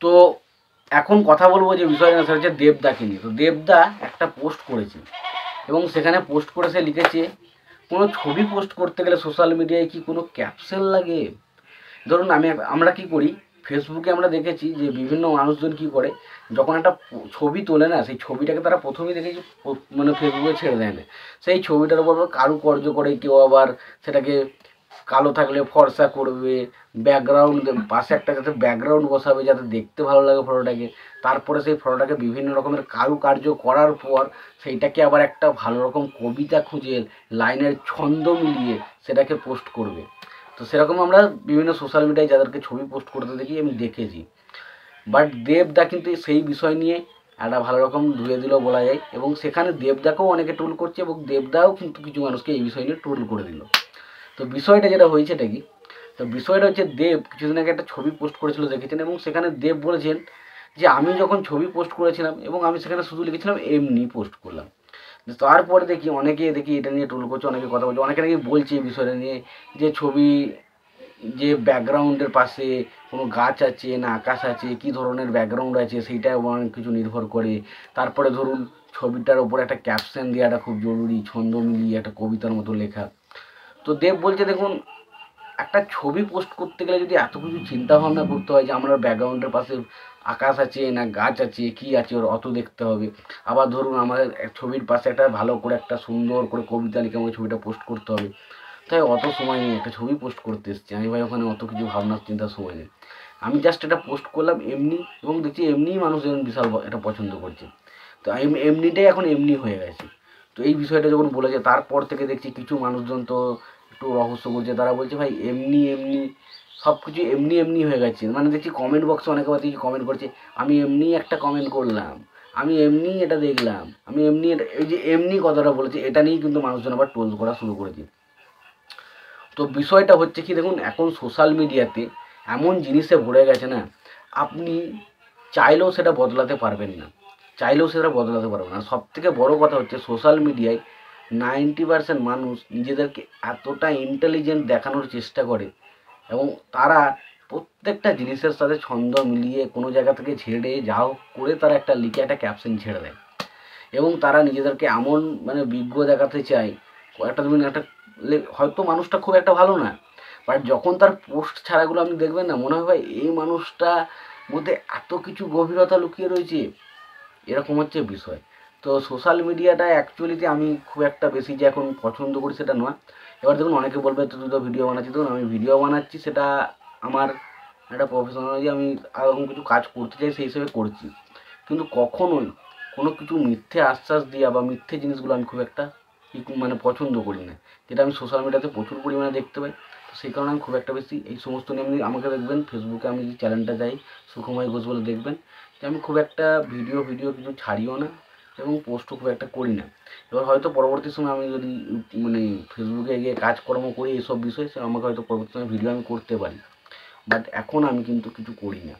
তো এখন কথা বলবো যে বিষয়টা সেটা হচ্ছে দেবদাকে নিয়ে। তো দেবদা একটা পোস্ট করেছে এবং সেখানে পোস্ট করে সে লিখেছে, কোনো ছবি পোস্ট করতে গেলে সোশ্যাল মিডিয়ায় কি কোনো ক্যাপশন লাগে? ধরুন আমরা কি করি, ফেসবুকে আমরা দেখেছি যে বিভিন্ন মানুষজন কি করে, যখন একটা ছবি তোলে না, সেই ছবিটাকে তারা প্রথমেই দেখেছি মানে ফেসবুকে ছেড়ে দেয় না, সেই ছবিটার উপর কারুকার্য করে, কেউ আবার সেটাকে কালো থাকলে ফর্সা করবে, ব্যাকগ্রাউন্ড পাশে একটা যাতে ব্যাকগ্রাউন্ড বসাবে যাতে দেখতে ভালো লাগে ফটোটাকে, তারপরে সেই ফটোটাকে বিভিন্ন রকমের কারুকার্য করার পর সেইটাকে আবার একটা ভালো রকম কবিতা খুঁজে লাইনের ছন্দ মিলিয়ে সেটাকে পোস্ট করবে। তো সেরকম আমরা বিভিন্ন সোশ্যাল মিডিয়ায় যাদেরকে ছবি পোস্ট করতে দেখি আমি দেখেছি। বাট দেবদা কিন্তু সেই বিষয় নিয়ে একটা ভালো রকম ধুয়ে দিল বলা যায়, এবং সেখানে দেবদাকেও অনেকে ট্রোল করছে এবং দেবদাও কিন্তু কিছু মানুষকে এই বিষয় নিয়ে ট্রোল করে দিল। তো বিষয়টা যেটা হয়েছে এটা কি, তো বিষয়টা হচ্ছে দেব কিছুদিন আগে একটা ছবি পোস্ট করেছিল দেখেছেন, এবং সেখানে দেব বলেছেন যে আমি যখন ছবি পোস্ট করেছিলাম এবং আমি সেখানে শুধু লিখেছিলাম এমনি পোস্ট করলাম। তারপরে দেখি অনেকে এটা নিয়ে ট্রোল করছে, অনেকে কথা বলছে, অনেকে নাকি বলছে এই বিষয়টা নিয়ে যে ছবি যে ব্যাকগ্রাউন্ডের পাশে কোনো গাছ আছে না আকাশ আছে, কী ধরনের ব্যাকগ্রাউন্ড আছে সেইটা অনেক কিছু নির্ভর করে। তারপরে ধরুন ছবিটার ওপরে একটা ক্যাপশন দেওয়াটা খুব জরুরি, ছন্দ মিলিয়ে একটা কবিতার মতো লেখা। তো দেব বলছে দেখুন, একটা ছবি পোস্ট করতে গেলে যদি এত কিছু চিন্তা ভাবনা করতে হয় যে আমার ব্যাকগ্রাউন্ডের পাশে আকাশ আছে না গাছ আছে কী আছে ওর অত দেখতে হবে, আবার ধরুন আমাদের ছবির পাশে একটা ভালো করে একটা সুন্দর করে কবিতা লিখে আমাকে ছবিটা পোস্ট করতে হবে, তাই অত সময় নেই, একটা ছবি পোস্ট করতে এসেছি আমি ভাই, ওখানে অত কিছু ভাবনার চিন্তার সময় নেই, আমি জাস্ট এটা পোস্ট করলাম এমনি, এবং দেখছি এমনিই মানুষ বিশাল এটা পছন্দ করছে। তো এমনিটাই এখন এমনি হয়ে গেছে। তো এই বিষয়টা যখন বলেছে তারপর থেকে দেখছি কিছু মানুষজন তো একটু রহস্য করছে, তারা বলছে ভাই এমনি এমনি সব কিছু এমনি এমনি হয়ে গেছে, মানে দেখছি কমেন্ট বক্সে অনেকে আবার দেখছি কমেন্ট করছে আমি এমনি একটা কমেন্ট করলাম, আমি এমনি এটা দেখলাম, আমি এমনি এটা, এই যে এমনি কথাটা বলেছে এটা নিয়েই কিন্তু মানুষজন আবার ট্রোল করা শুরু করেছে। তো বিষয়টা হচ্ছে কি দেখুন, এখন সোশ্যাল মিডিয়াতে এমন জিনিসে ভরে গেছে না, আপনি চাইলেও সেটা বদলাতে পারবেন না, চাইলেও সেটা বদলাতে পারবেন না। সব থেকে বড়ো কথা হচ্ছে সোশ্যাল মিডিয়ায় 90% মানুষ নিজেদেরকে এতটা ইন্টেলিজেন্ট দেখানোর চেষ্টা করে, এবং তারা প্রত্যেকটা জিনিসের সাথে ছন্দ মিলিয়ে কোনো জায়গা থেকে ঝেড়ে যাও করে তারা একটা লিখে একটা ক্যাপশন ছেড়ে দেয়, এবং তারা নিজেদেরকে এমন মানে বিজ্ঞ দেখাতে চায়। একটা ধরুন একটা হয়তো মানুষটা খুব একটা ভালো না, বাট যখন তার পোস্ট ছাড়াগুলো আপনি দেখবেন না, মনে হয় ভাই এই মানুষটা মধ্যে এত কিছু গভীরতা লুকিয়ে রয়েছে, এরকম হচ্ছে বিষয়। তো সোশ্যাল মিডিয়াটা অ্যাকচুয়ালিতে আমি খুব একটা বেশি যে এখন পছন্দ করি সেটা নয়। এবার দেখুন অনেকে বলবে তুই তো ভিডিও বানাচ্ছি, দেখুন আমি ভিডিও বানাচ্ছি সেটা আমার একটা প্রফেশনাল, যে আমি এরকম কিছু কাজ করতে চাই সেই হিসেবে করছি, কিন্তু কখনোই কোনো কিছু মিথ্যে আশ্বাস দেওয়া বা মিথ্যে জিনিসগুলো আমি খুব একটা মানে পছন্দ করি না, যেটা আমি সোশ্যাল মিডিয়াতে প্রচুর পরিমাণে দেখতে পাই। তো সেই কারণে আমি খুব একটা বেশি এই সমস্ত নিয়ে আপনি আমাকে দেখবেন ফেসবুকে আমি যে চ্যানেলটা যাই সুখময় ঘোষ বলে দেখবেন যে আমি খুব একটা ভিডিও কিছু ছাড়িও না এবং পোস্টও খুব একটা করি না। এবার হয়তো পরবর্তী সময় আমি যদি মানে ফেসবুকে গিয়ে কাজকর্ম করি এইসব বিষয়ে, সে আমাকে হয়তো পরবর্তী সময় ভিডিও আমি করতে পারি, বাট এখন আমি কিন্তু কিছু করি না।